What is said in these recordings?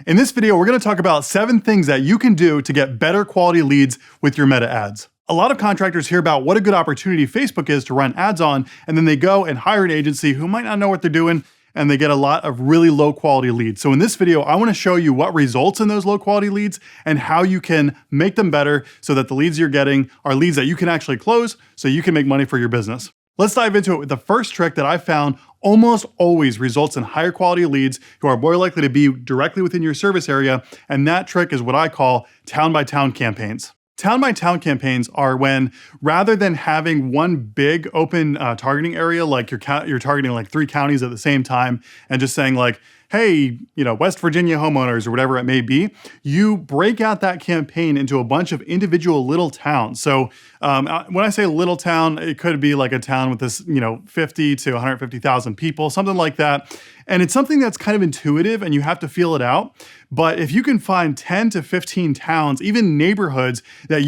In this video, we're gonna talk about 7 things that you can do to get better quality leads with your Meta ads. A lot of contractors hear about what a good opportunity Facebook is to run ads on, and then they go and hire an agency who might not know what they're doing, and they get a lot of really low quality leads. So in this video, I wanna show you what results in those low quality leads and how you can make them better so that the leads you're getting are leads that you can actually close so you can make money for your business. Let's dive into it with the first trick that I found almost always results in higher quality leads who are more likely to be directly within your service area, and that trick is what I call town by town campaigns. Town by town campaigns are when, rather than having one big open targeting area, like you're targeting like 3 counties at the same time and just saying like, hey, West Virginia homeowners or whatever it may be, you break out that campaign into a bunch of individual little towns. So when I say little town, it could be like a town with this, 50 to 150,000 people, something like that. And it's something that's kind of intuitive and you have to feel it out. But if you can find 10 to 15 towns, even neighborhoods that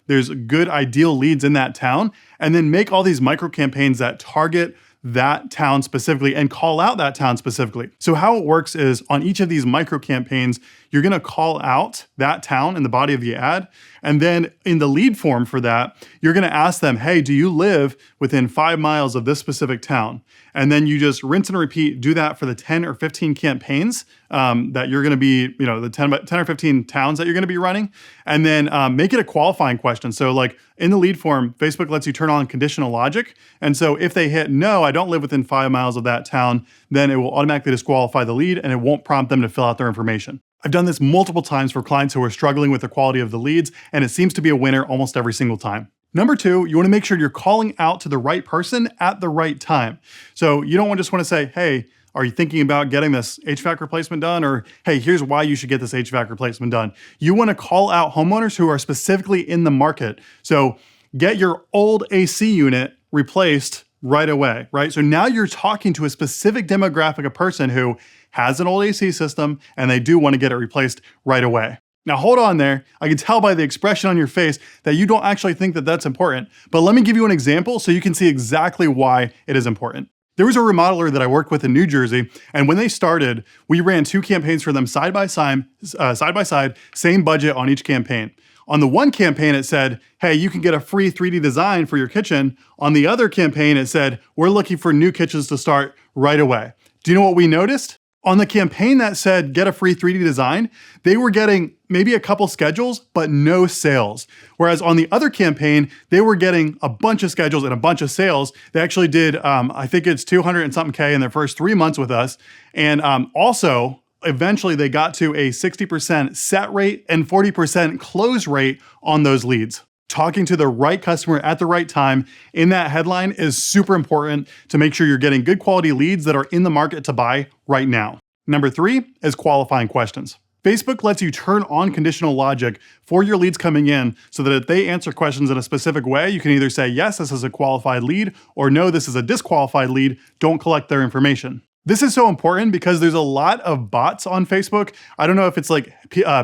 there's good ideal leads in that town, and then make all these micro campaigns that target that town specifically and call out that town specifically. So how it works is on each of these micro campaigns, you're gonna call out that town in the body of the ad. And then in the lead form for that, you're gonna ask them, hey, do you live within 5 miles of this specific town? And then you just rinse and repeat, do that for the 10 or 15 campaigns that you're gonna be, the 10 or 15 towns that you're gonna be running. And then make it a qualifying question. So like in the lead form, Facebook lets you turn on conditional logic. And so if they hit, no, I don't live within 5 miles of that town, then it will automatically disqualify the lead and it won't prompt them to fill out their information. I've done this multiple times for clients who are struggling with the quality of the leads, and it seems to be a winner almost every single time. Number 2, you wanna make sure you're calling out to the right person at the right time. So you don't just wanna say, hey, are you thinking about getting this HVAC replacement done? Or, hey, here's why you should get this HVAC replacement done. You wanna call out homeowners who are specifically in the market. So get your old AC unit replaced right away, right? So now you're talking to a specific demographic of person who has an old AC system and they do want to get it replaced right away. Now hold on there. I can tell by the expression on your face that you don't actually think that that's important, but let me give you an example so you can see exactly why it is important. There was a remodeler that I worked with in New Jersey, and when they started, we ran 2 campaigns for them side by side, same budget on each campaign. On the one campaign, it said, hey, you can get a free 3D design for your kitchen. On the other campaign, it said, we're looking for new kitchens to start right away. Do you know what we noticed? On the campaign that said, get a free 3D design, they were getting maybe a couple schedules, but no sales. Whereas on the other campaign, they were getting a bunch of schedules and a bunch of sales. They actually did, I think it's 200 and something K in their first 3 months with us. And also, eventually they got to a 60% set rate and 40% close rate on those leads. Talking to the right customer at the right time in that headline is super important to make sure you're getting good quality leads that are in the market to buy right now. Number 3 is qualifying questions. Facebook lets you turn on conditional logic for your leads coming in so that if they answer questions in a specific way, you can either say, yes, this is a qualified lead, or no, this is a disqualified lead, don't collect their information. This is so important because there's a lot of bots on Facebook. I don't know if it's like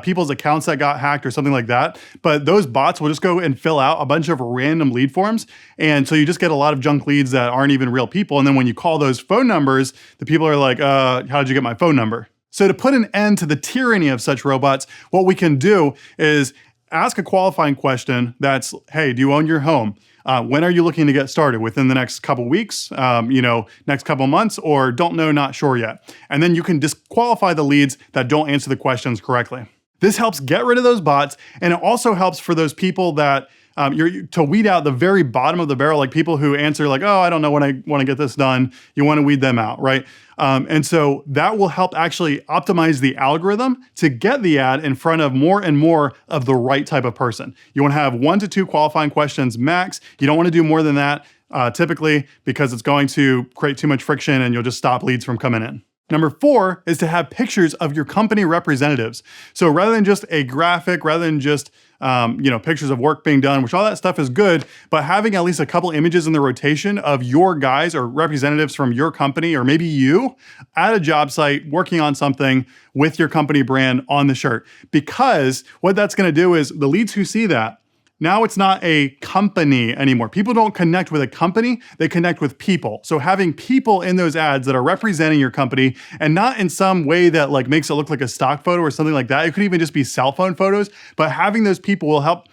people's accounts that got hacked or something like that, but those bots will just go and fill out a bunch of random lead forms. And so you just get a lot of junk leads that aren't even real people. And then when you call those phone numbers, the people are like, how did you get my phone number? So to put an end to the tyranny of such robots, what we can do is ask a qualifying question that's, hey, do you own your home? When are you looking to get started? Within the next couple weeks, next couple months, or don't know, not sure yet. And then you can disqualify the leads that don't answer the questions correctly. This helps get rid of those bots, and it also helps for those people that to weed out the very bottom of the barrel, like people who answer like, oh, I don't know when I want to get this done. You want to weed them out, right? And so that will help actually optimize the algorithm to get the ad in front of more and more of the right type of person. You want to have 1 to 2 qualifying questions max. You don't want to do more than that typically because it's going to create too much friction and you'll just stop leads from coming in. Number 4 is to have pictures of your company representatives. So rather than just a graphic, rather than just pictures of work being done, which all that stuff is good, but having at least a couple images in the rotation of your guys or representatives from your company, or maybe you at a job site working on something with your company brand on the shirt. Because what that's gonna do is the leads who see that, Now it's not a company anymore. People don't connect with a company, they connect with people. So having people in those ads that are representing your company and not in some way that like makes it look like a stock photo or something like that. It could even just be cell phone photos, but having those people will help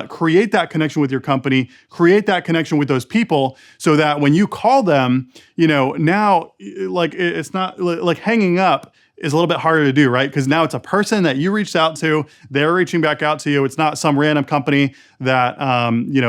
create that connection with your company, create that connection with those people so that when you call them, now like it's not like hanging up is a little bit harder to do, right? Because now it's a person that you reached out to, they're reaching back out to you. It's not some random company that,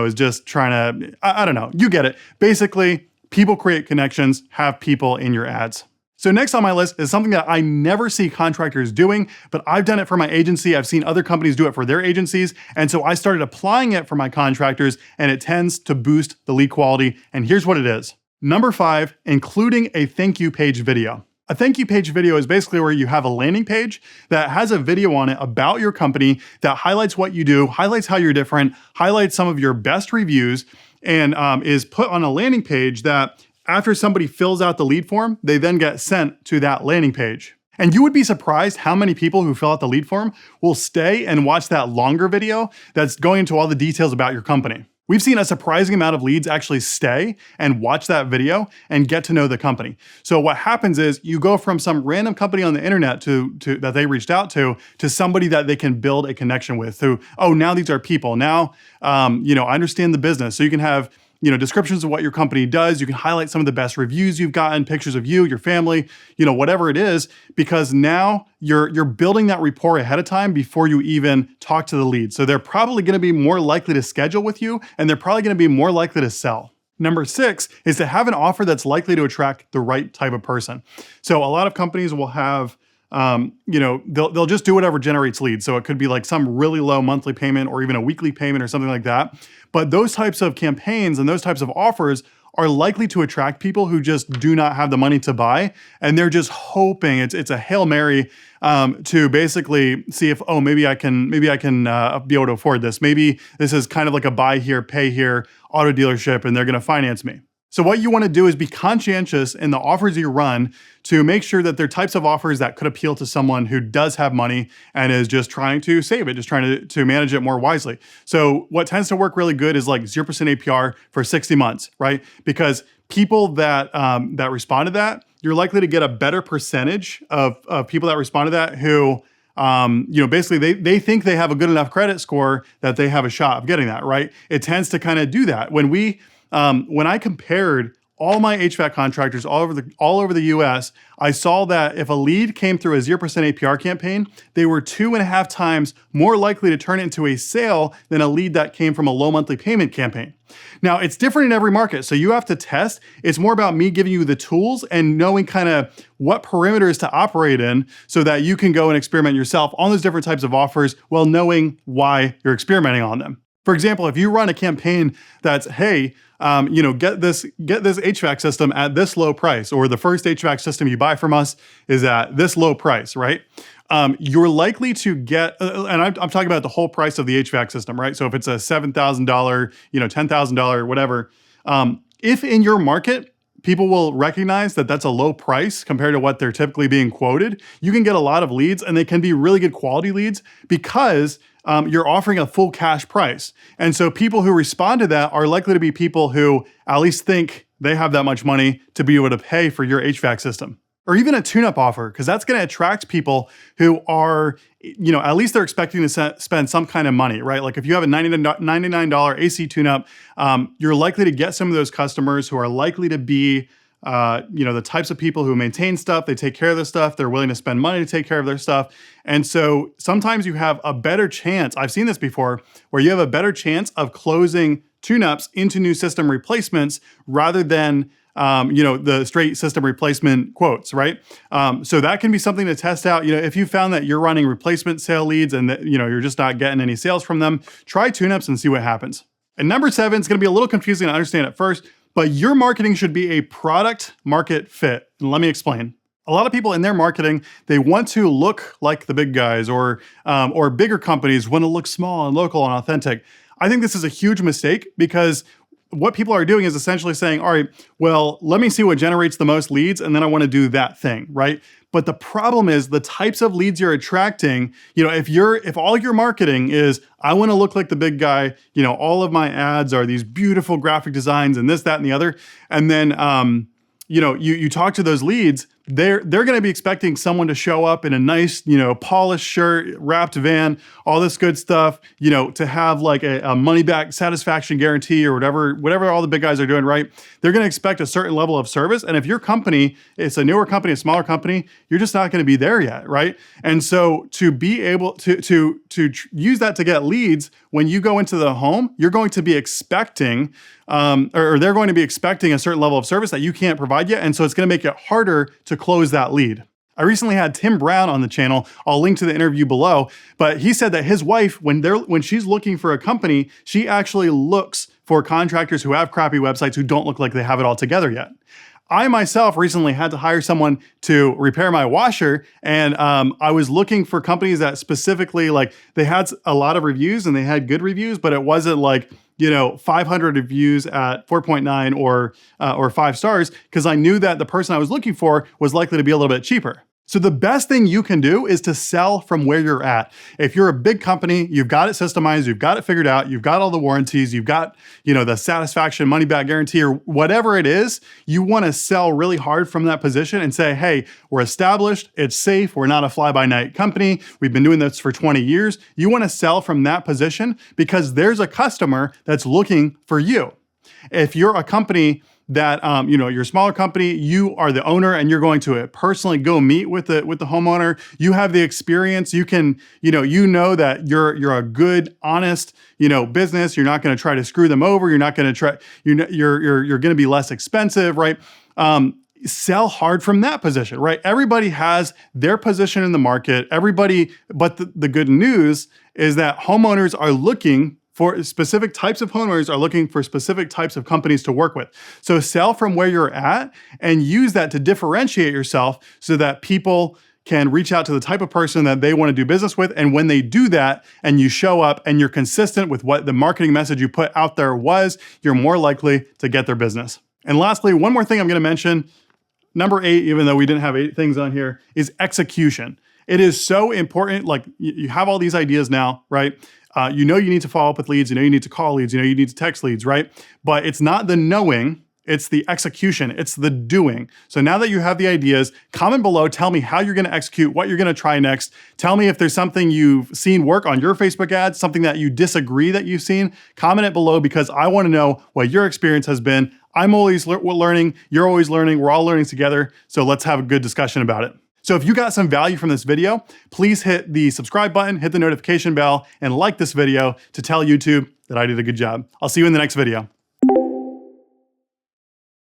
is just trying to, I don't know, you get it. Basically, people create connections, have people in your ads. So next on my list is something that I never see contractors doing, but I've done it for my agency. I've seen other companies do it for their agencies. And so I started applying it for my contractors, and it tends to boost the lead quality. And here's what it is. Number 5, including a thank you page video. A thank you page video is basically where you have a landing page that has a video on it about your company that highlights what you do, highlights how you're different, highlights some of your best reviews, and is put on a landing page that after somebody fills out the lead form, they then get sent to that landing page. And you would be surprised how many people who fill out the lead form will stay and watch that longer video that's going into all the details about your company. We've seen a surprising amount of leads actually stay and watch that video and get to know the company. So what happens is you go from some random company on the internet to that they reached out to somebody that they can build a connection with who, oh, now these are people. Now, I understand the business. So you can have descriptions of what your company does. You can highlight some of the best reviews you've gotten, pictures of you, your family, whatever it is, because now you're building that rapport ahead of time before you even talk to the lead. So they're probably going to be more likely to schedule with you, and they're probably going to be more likely to sell. Number 6 is to have an offer that's likely to attract the right type of person. So a lot of companies will have they'll just do whatever generates leads. So it could be like some really low monthly payment or even a weekly payment or something like that. But those types of campaigns and those types of offers are likely to attract people who just do not have the money to buy. And they're just hoping it's a Hail Mary to basically see if, maybe I can be able to afford this. Maybe this is kind of like a buy here, pay here auto dealership, and they're going to finance me. So what you want to do is be conscientious in the offers you run to make sure that they're types of offers that could appeal to someone who does have money and is just trying to save it, just trying to manage it more wisely. So what tends to work really good is like 0% APR for 60 months, right? Because people that respond to that, you're likely to get a better percentage of people that respond to that who basically they think they have a good enough credit score that they have a shot of getting that, right? It tends to kind of do that. When I compared all my HVAC contractors all over the US, I saw that if a lead came through a 0% APR campaign, they were 2.5 times more likely to turn it into a sale than a lead that came from a low monthly payment campaign. Now, it's different in every market, so you have to test. It's more about me giving you the tools and knowing kind of what perimeters to operate in so that you can go and experiment yourself on those different types of offers while knowing why you're experimenting on them. For example, if you run a campaign that's, hey, get this HVAC system at this low price, or the first HVAC system you buy from us is at this low price, right? You're likely to get, and I'm talking about the whole price of the HVAC system, right? So if it's a $7,000, $10,000, whatever, if in your market, people will recognize that that's a low price compared to what they're typically being quoted, you can get a lot of leads, and they can be really good quality leads because you're offering a full cash price. And so people who respond to that are likely to be people who at least think they have that much money to be able to pay for your HVAC system. Or even a tune-up offer, because that's going to attract people who are, at least they're expecting to spend some kind of money, right? Like if you have a $99 AC tune-up, you're likely to get some of those customers who are likely to be the types of people who maintain stuff, they take care of their stuff, they're willing to spend money to take care of their stuff. And so sometimes you have a better chance, I've seen this before, where you have a better chance of closing tune-ups into new system replacements rather than the straight system replacement quotes, right? So that can be something to test out. If you found that you're running replacement sale leads and that, you're just not getting any sales from them, try tune-ups and see what happens. And number 7 is going to be a little confusing to understand at first, but your marketing should be a product market fit. And let me explain. A lot of people in their marketing, they want to look like the big guys or bigger companies want to look small and local and authentic. I think this is a huge mistake because what people are doing is essentially saying, all right, well, let me see what generates the most leads, and then I want to do that thing, right? But the problem is the types of leads you're attracting, if all your marketing is, I want to look like the big guy, all of my ads are these beautiful graphic designs and this, that, and the other. And then, you talk to those leads, they're going to be expecting someone to show up in a nice, polished shirt, wrapped van, all this good stuff, to have like a money back satisfaction guarantee or whatever all the big guys are doing, right? They're going to expect a certain level of service. And if your company, it's a newer company, a smaller company, you're just not going to be there yet, right? And so to be able to use that to get leads, when you go into the home, you're going to be expecting, or they're going to be expecting a certain level of service that you can't provide yet. And so it's going to make it harder to close that lead. I recently had Tim Brown on the channel. I'll link to the interview below, but he said that his wife, when she's looking for a company, she actually looks for contractors who have crappy websites who don't look like they have it all together yet. I myself recently had to hire someone to repair my washer, and I was looking for companies that specifically, like, they had a lot of reviews and they had good reviews, but it wasn't like 500 reviews at 4.9 or 5 stars, because I knew that the person I was looking for was likely to be a little bit cheaper. So the best thing you can do is to sell from where you're at. If you're a big company, you've got it systemized, you've got it figured out, you've got all the warranties, you've got, the satisfaction money back guarantee or whatever it is, you want to sell really hard from that position and say, hey, we're established, it's safe, we're not a fly-by-night company, we've been doing this for 20 years. You want to sell from that position because there's a customer that's looking for you. If you're a company that, you're a smaller company, you are the owner and you're going to personally go meet with the homeowner, you have the experience, you can, that you're a good, honest, business, you're not going to try to screw them over, you're not going to try, you're going to be less expensive, right? Sell hard from that position, right? Everybody has their position in the market, but the good news is that homeowners are looking for specific types of homeowners are looking for specific types of companies to work with. So sell from where you're at and use that to differentiate yourself so that people can reach out to the type of person that they want to do business with. And when they do that and you show up and you're consistent with what the marketing message you put out there was, you're more likely to get their business. And lastly, one more thing I'm going to mention, number 8, even though we didn't have 8 things on here, is execution. It is so important. Like, you have all these ideas now, right? You need to follow up with leads, you need to call leads, you need to text leads, right? But it's not the knowing, it's the execution, it's the doing. So now that you have the ideas, comment below, tell me how you're gonna execute, what you're gonna try next. Tell me if there's something you've seen work on your Facebook ads, something that you disagree that you've seen. Comment it below because I wanna know what your experience has been. I'm always learning, you're always learning, we're all learning together. So let's have a good discussion about it. So if you got some value from this video, please hit the subscribe button, hit the notification bell, and like this video to tell YouTube that I did a good job. I'll see you in the next video.